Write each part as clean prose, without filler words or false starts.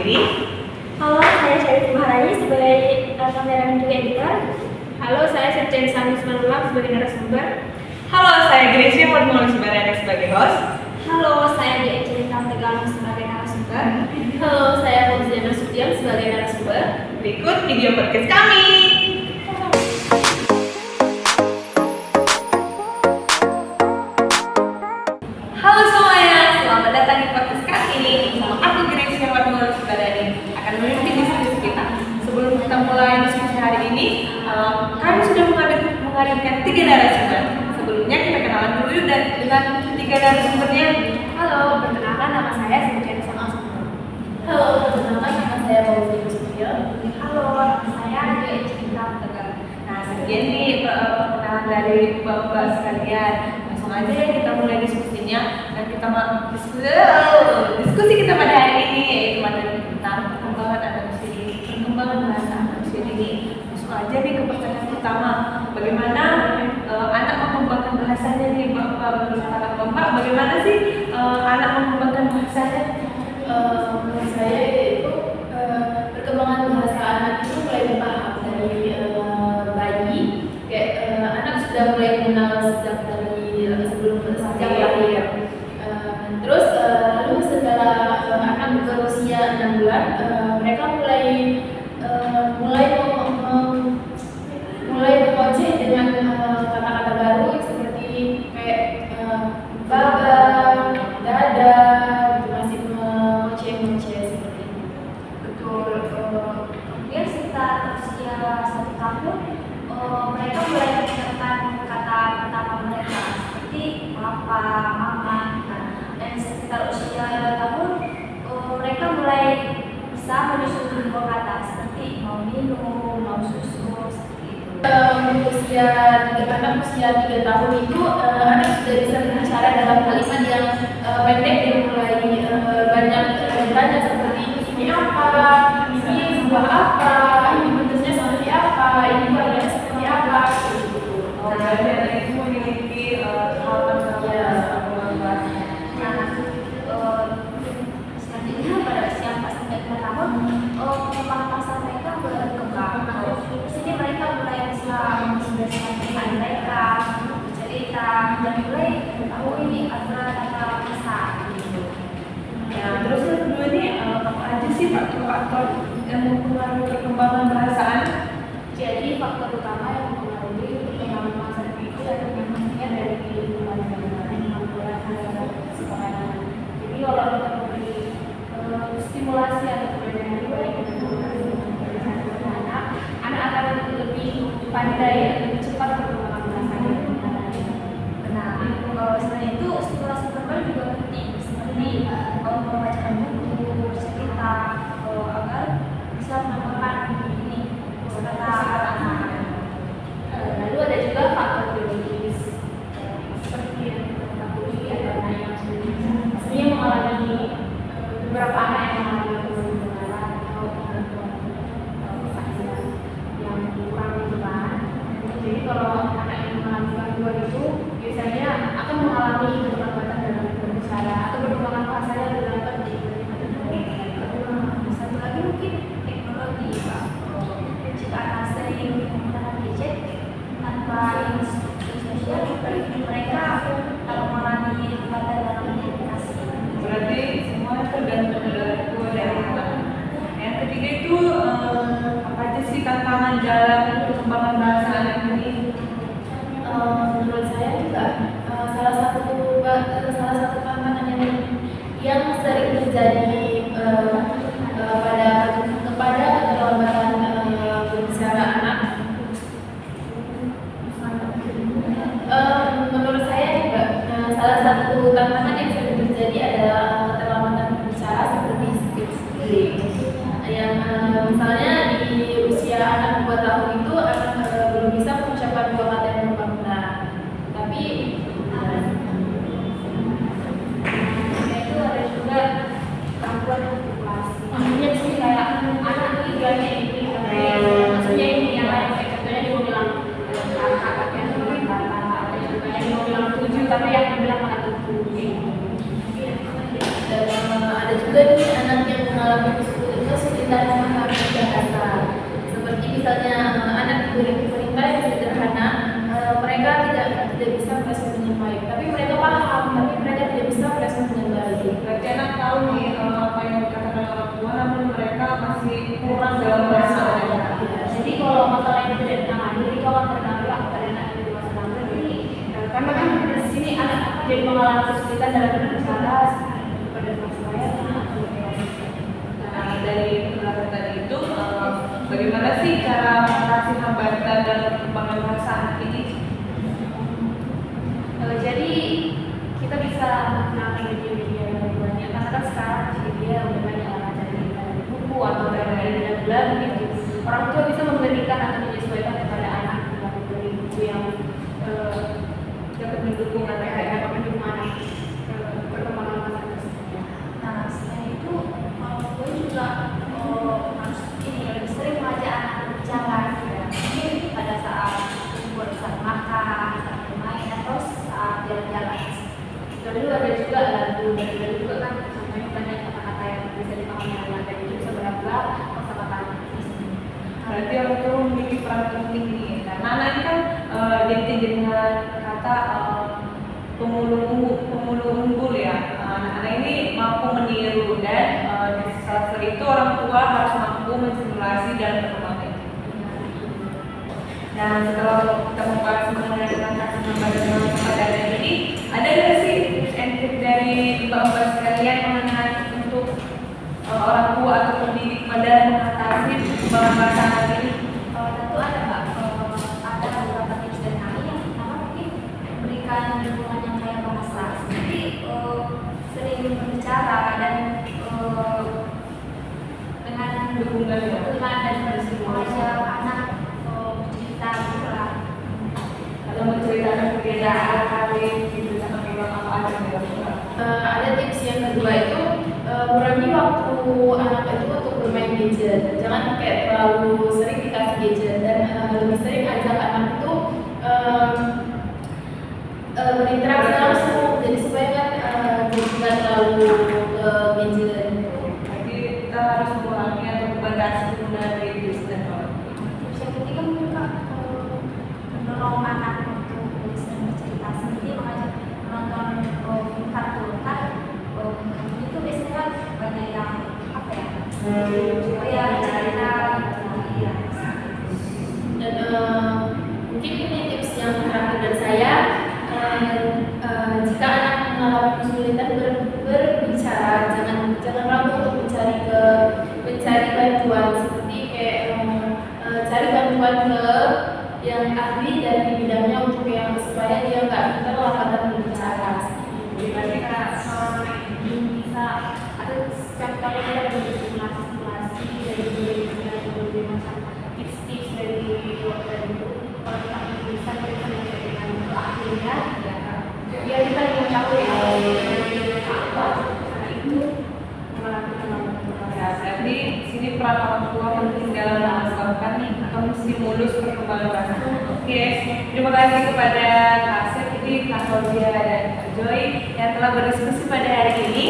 diri. Halo, saya Syarif Maharani sebagai kameramen juga editor. Halo, saya Septian Sami Simanulak sebagai narasumber. Halo, saya Gracia Fatmawati Subarani sebagai host. Halo, saya Dia Cerita Tegalung sebagai narasumber. Halo, saya Fauziana Sution sebagai narasumber. Berikut video podcast kami. Halo semuanya, selamat datang di podcast kali ini. Bersama aku Gracia Fatmawati Subarani akan memimpin diskusi kita. Sebelum kita mulai diskusi hari ini, kami sudah menghadirkan 3 narasumber. Sebelumnya kita kenalan dulu dengan 3 narasumbernya. Halo, perkenalkan nama saya Septian Sami. Halo, perkenalkan nama saya Fauziana Sution. Halo, saya Dia Cerita Tegalung. Nah, sekian nih perkenalan dari bapak sekalian. Langsung aja ya kita mulai diskusinya dan kita diskusi kita pada hari ini yaitu materi tentang perkembangan anak usia dini, perkembangan bahasa anak usia dini. Langsung aja nih ke pertanyaan pertama, bagaimana anak mengembangkan bahasanya nih bapak, menurut bapak bagaimana sih anak mengembangkan bahasanya? Menurut saya itu perkembangan bahasa anak itu mulai bertahap dari bayi, kayak anak sudah mulai mengenal sejak lahir. Terus lalu setelah anak berusia 6 bulan, mereka mulai mengoceh dengan kata-kata baru seperti kayak baba, dada, masih mengoceh seperti itu. Betul. Kemudian setelah usia 1 tahun, mereka mulai mendengarkan kata pertama mereka seperti papa, mama. Dan sekitar usia 2 tahun, mereka mulai bisa menyusun beberapa kata seperti mau minum, mau susu, seperti itu. Anak usia 3 tahun itu anak sudah bisa berbicara dalam kalimat yang pendek dan mulai banyak bertanya seperti ini apa, ini buah apa, ini bentuknya seperti apa, ini warnanya seperti apa, gitu. Dan itu memiliki Selanjutnya pada usia 4 sampai 5 tahun, kemampuan bahasa mereka berkembang. Di sini mereka mulai bisa mengekspresikan perasaan mereka, bercerita, dan mulai mengetahui ini aturan kata bahasa. Ya, terus yang kedua nih, apa aja sih faktor-faktor yang mempengaruhi perkembangan bahasa anak? Jadi faktor utama yang mempengaruhi perkembangan bahasa itu adalah yang pastinya dari lingkungan sekolah. Jadi kalau kita memberi stimulasi atau perbedaan yang baik dengan anak akan lebih pandai, lebih cepat perkembangan bahasanya. Nah, selain itu stimulasi verbal juga penting, seperti membacakan buku, bercerita, agar bisa menambahkan ini kosakata anak. Lalu ada juga faktor biologis, seperti yang kita ketahui ada anak yang sebenarnya mengalami beberapa anak yang mengalami pendengaran atau yang kurang depan. Jadi kalau anak yang mengalami gangguan itu biasanya akan mengalami keterlambatan dalam berbicara atau perkembangan bahasanya lebih lambat satu lagi mungkin teknologi, Pak. Jika anak sering menggunakan gadget tanpa instruksi sosial, mereka kalau mengalami hambatan dalam komunikasi. Berarti semua tergantung dari dua dari kita. Yang ketiga itu apa aja sih tantangan dalam perkembangan bahasa anak ini? Menurut saya juga salah satu tantangan yang sering terjadi kepada keterlambatan berbicara anak. Menurut saya juga salah satu tantangan yang sering terjadi adalah keterlambatan berbicara seperti speech delay. Yang misalnya di usia anak 2 tahun itu anak belum bisa mengucapkan 2 kata yang benar. Tapi Itu ada juga gangguan artikulasi. Maksudnya sih kayak anak liganya ini, maksudnya ini yang lain kayak contohnya dia mau bilang kakak yang bilang kakak, ada juga yang mau bilang 7 tapi yang bilang malah 7. ada juga nih anak yang mengalami kesulitan kesulitan memahami bahasa. Seperti misalnya anak diberi perintah yang sederhana, mereka tidak bisa merespon dengan baik. Tapi mereka paham, tapi mereka tidak bisa merespon dengan baik. Berarti anak tahu nih apa yang dikatakan orang tua, namun mereka masih kurang dalam bahasa. Jadi kalau masalah ini tidak ditangani, itu akan berdampak pada anak yang dewasa nanti. Karena kan di sini anak jadi mengalami kesulitan dalam berbicara pada masalahnya. Nah, dari penjelasan tadi itu, bagaimana sih cara mengatasi hambatan dalam perkembangan bahasa anak ini? Jadi kita bisa menggunakan media-media yang banyak karena kan sekarang media udah banyak dari buku atau dari blog gitu. Orang tua bisa memberikan atau menyesuaikan kepada anak dari buku yang dapat mendukung atau dapat mendukung anak perkembangan bahasa tersebut. Nah, selain itu gue juga harus lebih sering mengajak anak berbicara ya. Mungkin pada saat makan, saat bermain atau saat jalan-jalan. Lalu ada juga lagu dan juga kan sebenarnya banyak kata-kata yang bisa dipahami anak dan itu bisa beragam kosakata di sini. Berarti orang tua memiliki peran penting nih, karena anak ini kan identik dengan kata pemulung unggul ya. Anak-anak ini mampu meniru dan di salah satu itu orang tua harus mampu menstimulasi dan perkembangan. Nah, setelah kita membahas mengenai tentang kasih hambatan pada anak ini, ada nggak sih tips and trik dari Mbak sekalian mengenai untuk orang tua atau pendidik pada mengatasi perkembangan bahasa anak ini? Tentu ada Mbak, ada beberapa tips dari kami yang pertama mungkin memberikan lingkungan yang kaya bahasa, seperti sering berbicara dan dengan Dukungan ya. dan mengajak anak bercerita gitu lah. Atau menceritakan kegiatan kali gitu sama memang apa aja yang dilakukan. Ada tips yang kedua itu kurangi waktu anak itu untuk bermain gadget. Jangan kayak terlalu sering dikasih gadget dan lebih sering ajak anak itu berinteraksi langsung. Jadi supaya kan tidak terlalu gadget. Jadi kita harus mengurangi atau membatasi penggunaan gadget dan Tips yang ketiga mungkin Kak, mendorong anak untuk bisa bercerita sendiri, mengajak menonton film kartun kan. Itu biasanya banyak yang apa ya? Ya cerita ya. Dan mungkin ini tips yang terakhir dari saya. Jika anak mengalami kesulitan berbicara, jangan ragu untuk mencari bantuan, seperti kayak cari bantuan ke yang ahli dari bidangnya untuk yang supaya dia nggak pintar lafazan berbicara. berarti kan Bisa ada setiap kali kita simulasi dari berbagai macam tips-tips dari dokter itu, kalau kita bisa dengan ahlinya ya kita mengetahui apa itu melakukan ya, berarti sini peran orang tua penting dalam melakukan atau stimulus perkembangan bahasa. Oke, terima kasih kepada Kak Asep, Kak Claudia dan Kak Joy yang telah berdiskusi pada hari ini.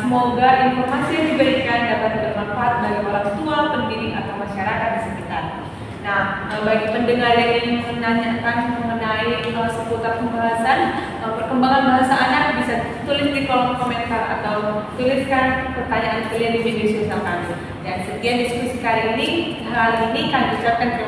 Semoga informasi yang diberikan dapat bermanfaat bagi orang tua, pendidik atau masyarakat di sekitar. Nah, bagi pendengar yang ingin menanyakan mengenai seputar pembahasan perkembangan bahasa anak, bisa tulis di kolom komentar atau tuliskan pertanyaan kalian di media sosial kami. Dan sekian diskusi kali ini kami ucapkan terima